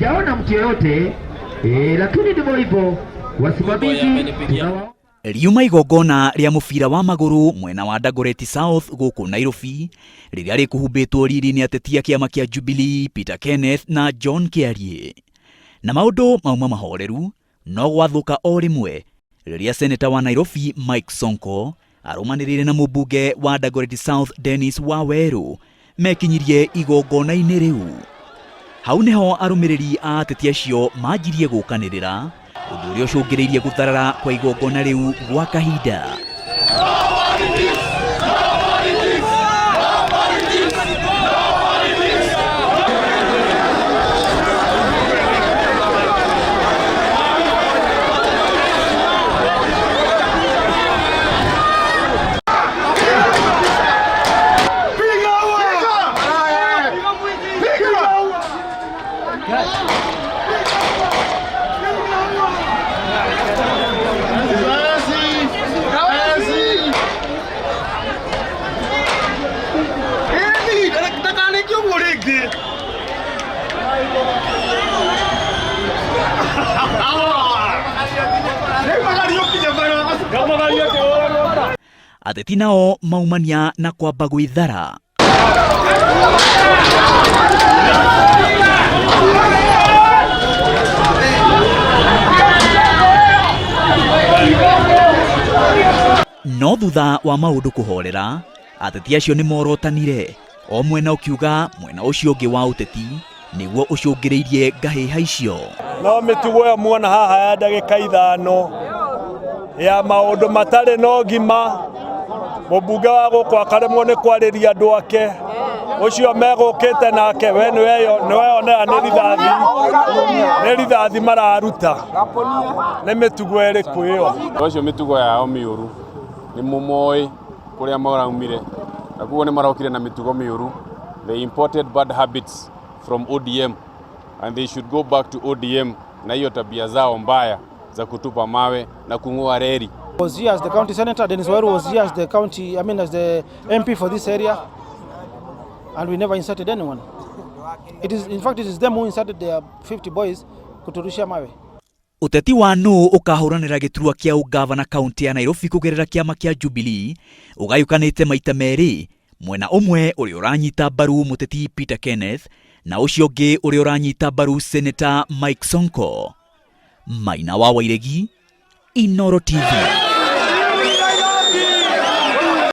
sijaona mtu yoyote, lakini ndivyo hivyo wasimamizi. Riuma igongona ria mubira wa maguru mwena wa Dagoretti South guku Nairobi riria rikuhumbitwo riri ni ateti a kiama kia Jubilee Peter Kenneth na John Kiarie. Na maundu mauma mahoreru no gwathuka o rimwe riria seneta wa Nairobi Mike Sonko arumaniriire na mumbunge wa Dagoretti South Dennis Waweru mekinyirie igongonaini riu. Hau niho arumiriri a ateti acio manjirie guukanirira undu uria ucungiriirie gutharara kwa igongona riu gwa kahinda. Ateti nao maumania na kwamba gwithara. No thutha wa maundu kuhorera, ateti acio ni morotanire, o mwena ukiuga mwena ucio ungi wa uteti niguo ucungiriirie ngahiha icio. No mitugo ya muona haha ya ndagika 5 ya maundu matare no gima mumbunge wa guku akaremwo ni kwariria andu ake ucio megukite nake we ni weyonera ni rithathi mararuta ni mitugo iriku iyo ucio mitugo yao miuru ni mumoi kuria maraumire na kuo ni marokire na mitugo miuru. They imported bad habits from ODM and they should go back to ODM na hiyo tabia zao mbaya za kutupa mawe na kung'oa reli. Was here as the county senator, Dennis Waweru was here as the county, as the MP for this area, and we never inserted anyone. In fact, it is them who inserted their 50 boys kuturusha mawe. Uteti wa no ukahuranira giturwa kia ungavana kaunti ya Nairobi kugerera kiama kia Jubilee ugayukanite maita meri, mwena umwe uri uranyita baru muteti Peter Kenneth na ucio ungi uri uranyita baru seneta Mike Sonko. Maina wa Wairegi, Inoro TV.